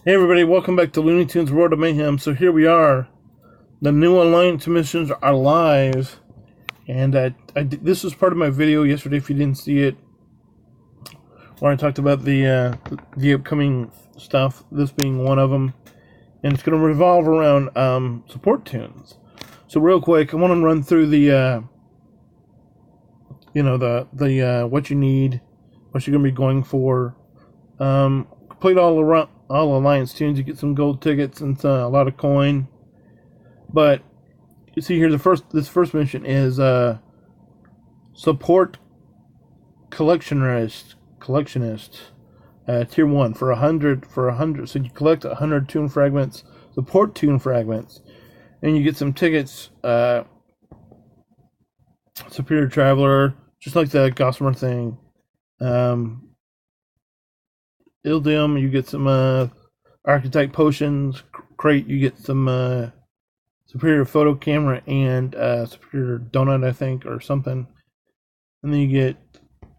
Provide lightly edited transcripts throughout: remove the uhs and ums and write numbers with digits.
Hey everybody, welcome back to Looney Tunes World of Mayhem. So here we are. The new Alliance missions are live. And this was part of my video yesterday, if you didn't see it, where I talked about the upcoming stuff, this being one of them. And it's going to revolve around support tunes. So real quick, I want to run through the what you need, what you're going to be going for. Complete all Alliance tunes, you get some gold tickets and a lot of coin. But you see here, this first mission is support collectionist tier 1 for 100. So you collect 100 tune fragments, support tune fragments, and you get some tickets. Superior Traveler, just like the Gossamer thing. Ildium, you get some Archetype potions. Crate, you get some Superior Photo Camera and Superior Donut, I think, or something. And then you get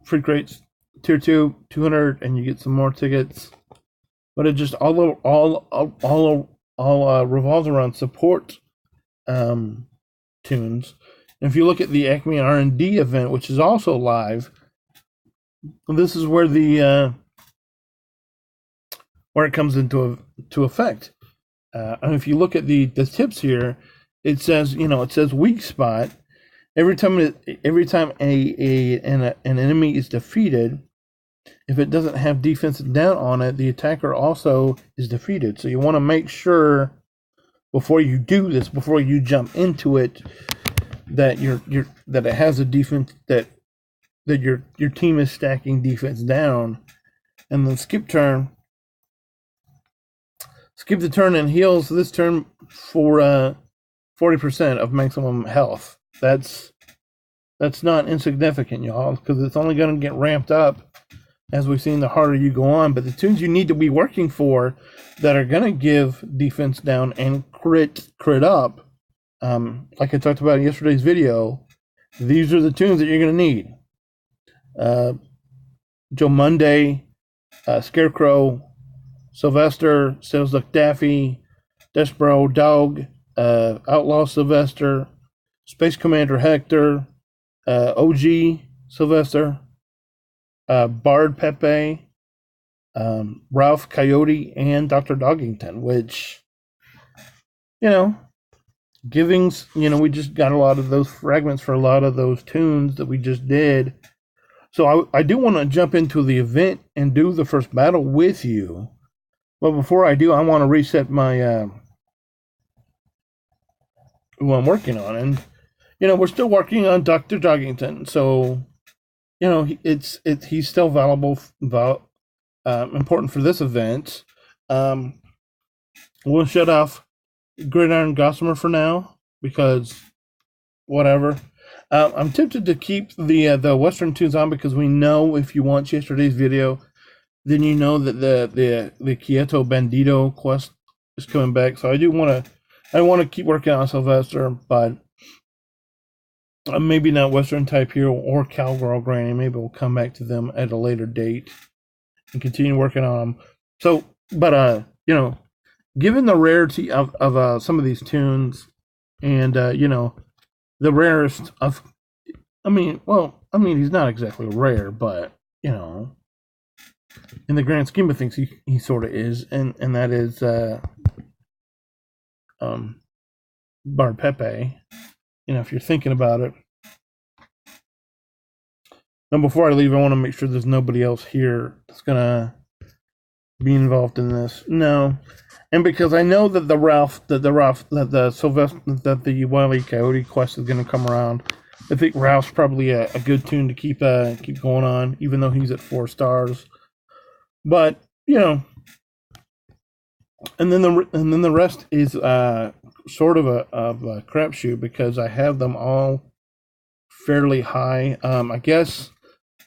free crates, tier 2, 200, and you get some more tickets. But it just all revolves around support tunes. And if you look at the ACME R&D event, which is also live, this is where where it comes into effect. And if you look at the tips here, it says weak spot. Every time an enemy is defeated, if it doesn't have defensive down on it, the attacker also is defeated. So you want to make sure before you do this, before you jump into it, that that it has a defense, that your team is stacking defense down. And then skip the turn and heals this turn for 40% of maximum health. That's not insignificant, y'all, because it's only going to get ramped up as we've seen the harder you go on. But the tunes you need to be working for that are going to give defense down and crit up, like I talked about in yesterday's video, these are the tunes that you're going to need. Joe Monday, Scarecrow, Sylvester, Sales Duck Daffy, Despero Dog, Outlaw Sylvester, Space Commander Hector, OG Sylvester, Bard Pepe, Ralph Coyote, and Dr. Doggington, which, givings, we just got a lot of those fragments for a lot of those tunes that we just did. So I do want to jump into the event and do the first battle with you. But before I do, I want to reset my who I'm working on. And, we're still working on Dr. Doggington. So, he's still important for this event. We'll shut off Gridiron Gossamer for now, because whatever. I'm tempted to keep the Western tunes on, because we know, if you watch yesterday's video, then you know that the Quieto Bandito quest is coming back. So I want to keep working on Sylvester, but maybe not Western Type Hero or Cowgirl Granny. Maybe we'll come back to them at a later date and continue working on them. So, but given the rarity of some of these tunes, and the rarest of, he's not exactly rare, but in the grand scheme of things, he sort of is, and that is Bard Pepe. If you're thinking about it. Now, before I leave, I want to make sure there's nobody else here that's gonna be involved in this. No, and because I know that the Sylvester, that the Wile E. Coyote quest is gonna come around. I think Ralph's probably a good tune to keep going on, even though he's at 4 stars. But and then the rest is sort of a crapshoot, because I have them all fairly high. I guess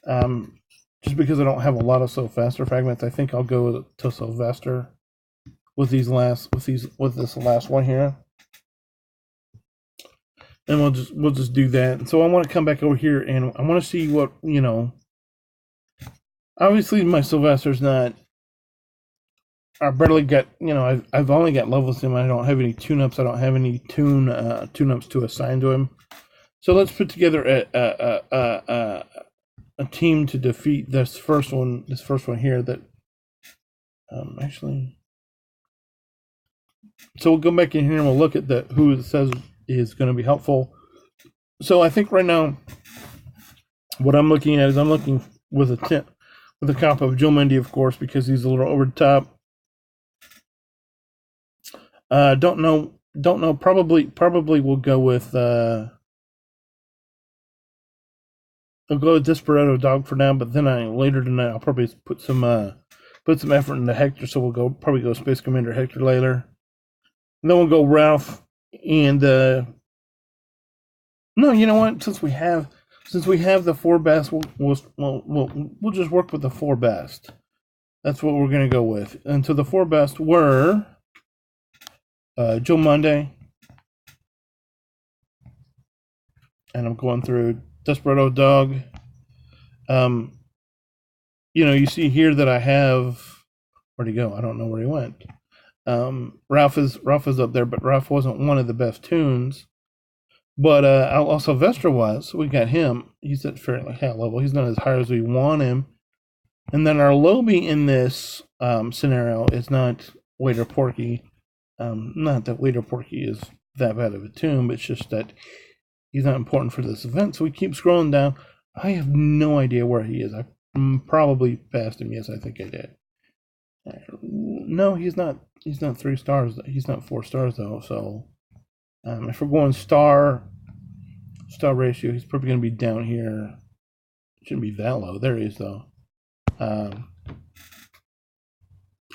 just because I don't have a lot of Sylvester fragments, I think I'll go to Sylvester with this last one here, and we'll just do that. And so I want to come back over here, and I want to see what obviously my Sylvester's not I barely got, I've only got levels in him. I don't have any tune-ups. I don't have any tune-ups to assign to him. So let's put together a team to defeat this first one here that actually. So we'll go back in here and we'll look at who it says is going to be helpful. So I think right now, what I'm looking at is I'm looking with a comp of Joe Mendy, of course, because he's a little over the top. Don't know. Probably we'll go with I'll go with Desperado Dog for now, but then later tonight I'll probably put some effort into Hector. So we'll probably go Space Commander Hector later. And then we'll go Ralph and no, you know what? Since we have the 4 best, we'll just work with the 4 best. That's what we're gonna go with. And so the 4 best were Joe Monday, and I'm going through Desperado Dog. You see here that I have. Where'd he go? I don't know where he went. Ralph is up there, but Ralph wasn't one of the best tunes. But also Vestra was. So we got him. He's at fairly high level. He's not as high as we want him. And then our Lobie in this scenario is not Waiter Porky. Not that Waiter Porky is that bad of a tune, but it's just that he's not important for this event. So we keep scrolling down. I have no idea where he is. I probably passed him. Yes, I think I did. No, he's not. He's not 3 stars. He's not 4 stars though. So if we're going star ratio, he's probably going to be down here. Shouldn't be that low. There he is though.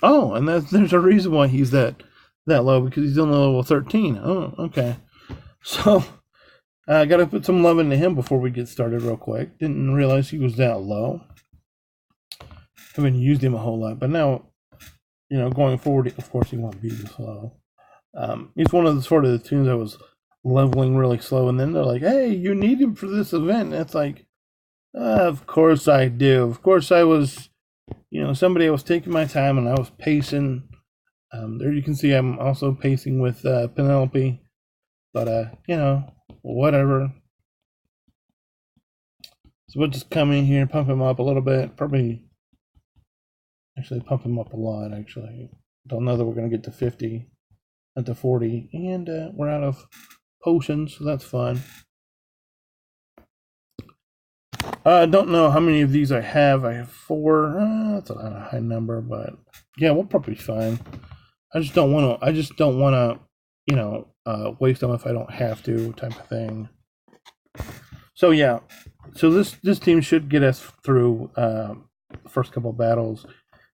Oh, and there's a reason why he's that low, because he's only level 13. Oh, okay. So I got to put some love into him before we get started real quick. Didn't realize he was that low. Haven't used him a whole lot, but now, going forward, of course, he won't be this low. He's one of the sort of the tunes I was leveling really slow, and then they're like, "Hey, you need him for this event." And it's like, of course I do. Of course I was, somebody I was taking my time and I was pacing. There you can see I'm also pacing with Penelope, but whatever. So we'll just come in here and pump him up a little bit. Probably, actually pump him up a lot. Actually, don't know that we're gonna get to 50, not to 40, and we're out of potions, so that's fun. I don't know how many of these I have. I have 4. That's not a high number, but yeah, we'll probably be fine. I just don't want to, waste them if I don't have to, type of thing. So yeah, so this team should get us through the first couple battles,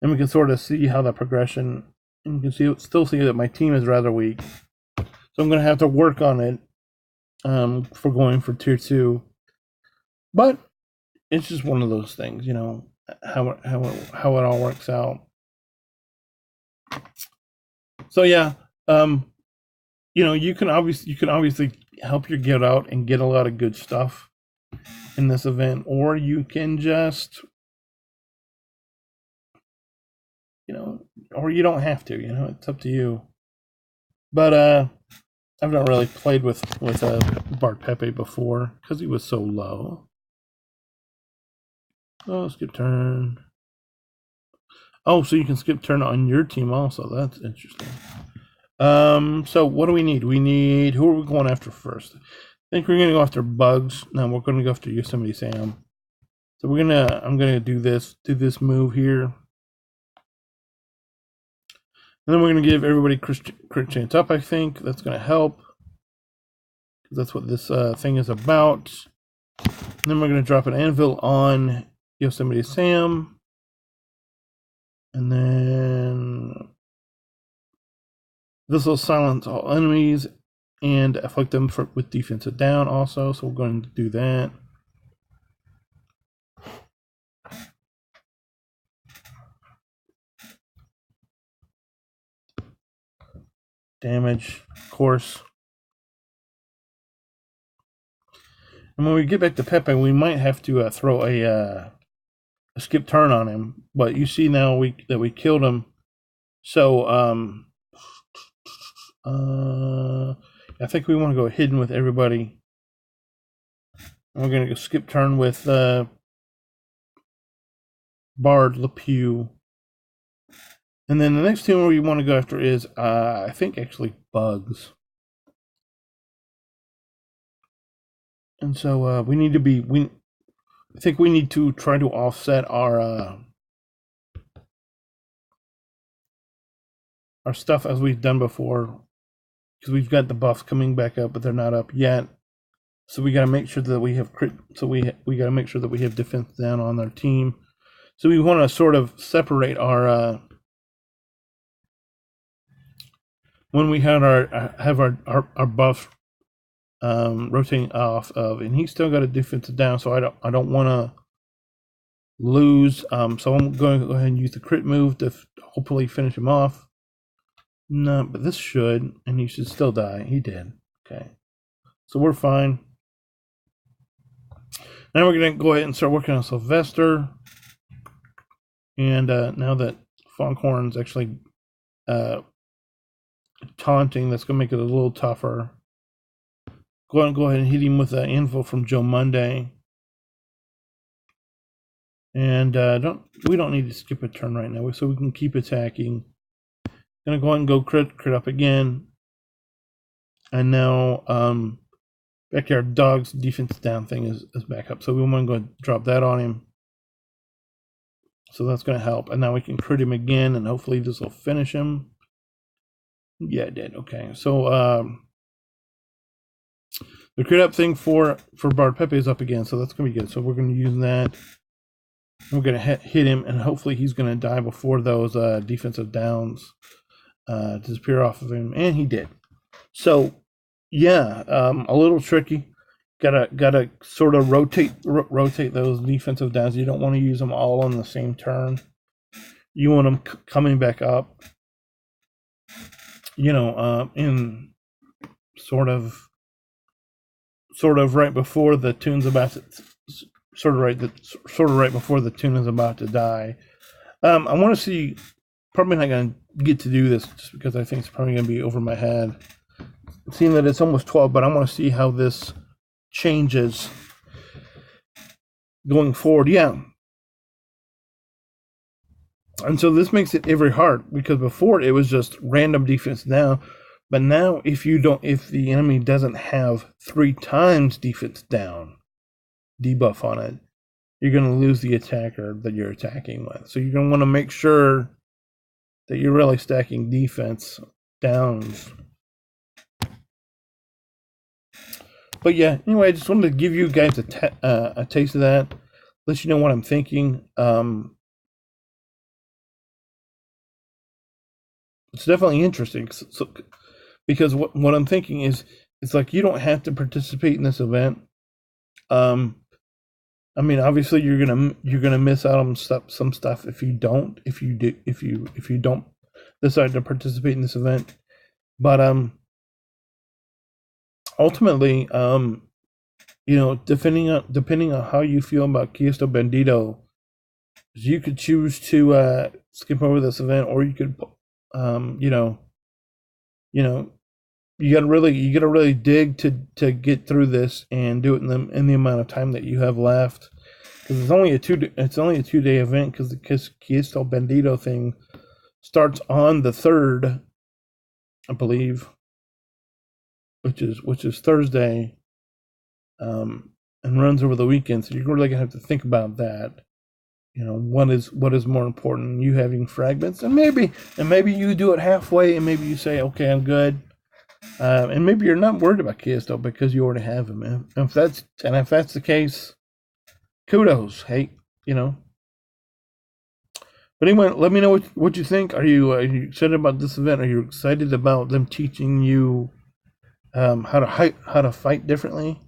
and we can sort of see how the progression. And you can still see that my team is rather weak, so I'm going to have to work on it for going for tier 2. But it's just one of those things, how it all works out. So yeah, you can obviously help your guild out and get a lot of good stuff in this event, or you can just, or you don't have to, it's up to you. But I've not really played with Bart Pepe before because he was so low. Oh, skip turn. Oh, so you can skip turn on your team also. That's interesting. So what do we need? Who are we going after first? I think we're gonna go after Bugs. No, we're gonna go after Yosemite Sam. So I'm gonna do this move here. And then we're gonna give everybody crit chance up, I think. That's gonna help. That's what this thing is about. And then we're gonna drop an anvil on Yosemite Sam. And then this will silence all enemies and afflict them with defensive down also. So we're going to do that. Damage, of course. And when we get back to Pepe, we might have to throw a skip turn on him. But you see now that we killed him So I think we want to go hidden with everybody. We're going to go skip turn with Bard, LePew. And then the next team we want to go after is, I think, actually Bugs. And so we need to be, I think we need to try to offset our stuff as we've done before. Because we've got the buffs coming back up, but they're not up yet. So we got to make sure that we have crit. So we got to make sure that we have defense down on our team. So we want to sort of separate our when we had our buff rotating off of, and he's still got a defense down. So I don't want to lose. So I'm going to go ahead and use the crit move to hopefully finish him off. No, but this should, and he should still die. He did. Okay, so we're fine. Now we're going to go ahead and start working on Sylvester. And now that Fonkhorn's actually taunting, that's going to make it a little tougher. Go ahead and hit him with an info from Joe Monday. And we don't need to skip a turn right now, so we can keep attacking. Gonna go ahead and go crit up again. And now Backyard Dog's defense down thing is back up. So we want to go ahead and drop that on him. So that's going to help. And now we can crit him again, and hopefully this will finish him. Yeah, it did. Okay. So the crit up thing for Bard Pepe is up again, so that's going to be good. So we're going to use that. We're going to hit him, and hopefully he's going to die before those defensive downs disappear off of him, and he did. So yeah, a little tricky. Gotta sort of rotate those defensive downs. You don't want to use them all on the same turn. You want them coming back up. In sort of right before the tune's about to, sort of right before the tune is about to die. I want to see. Probably not going to get to do this just because I think it's probably going to be over my head. Seeing that it's almost 12, but I want to see how this changes going forward. Yeah. And so this makes it very hard because before it was just random defense down. But now if the enemy doesn't have 3 times defense down debuff on it, you're going to lose the attacker that you're attacking with. So you're going to want to make sure that you're really stacking defense downs. But yeah, anyway, I just wanted to give you guys a taste of that, let you know what I'm thinking. It's definitely interesting, because what I'm thinking is, it's like you don't have to participate in this event. I mean, obviously you're gonna miss out on some stuff if you don't decide to participate in this event. But ultimately, depending on how you feel about Quiesto Bandito, you could choose to skip over this event, or you could, you gotta really dig to get through this and do it in the amount of time that you have left, because it's only a 2-day event, because the Quiesto Bandito thing starts on the 3rd, I believe, which is Thursday, and runs over the weekend. So you're really gonna have to think about that. What is more important, you having fragments, and maybe you do it halfway, and maybe you say, okay, I'm good, and maybe you're not worried about Quiesto because you already have him. And if that's the case, kudos. Hey, But anyway, let me know what you think. Are you excited about this event? Are you excited about them teaching you how to fight differently?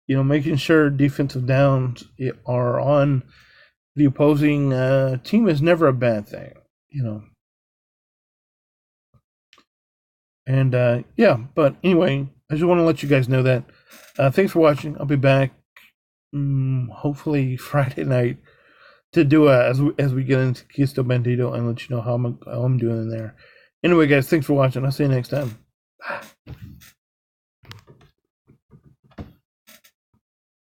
Making sure defensive downs are on the opposing team is never a bad thing. And yeah, but anyway, I just want to let you guys know that. Thanks for watching. I'll be back hopefully Friday night to do as we get into Cristo Bendito and let you know how I'm doing in there. Anyway, guys, thanks for watching. I'll see you next time. Bye.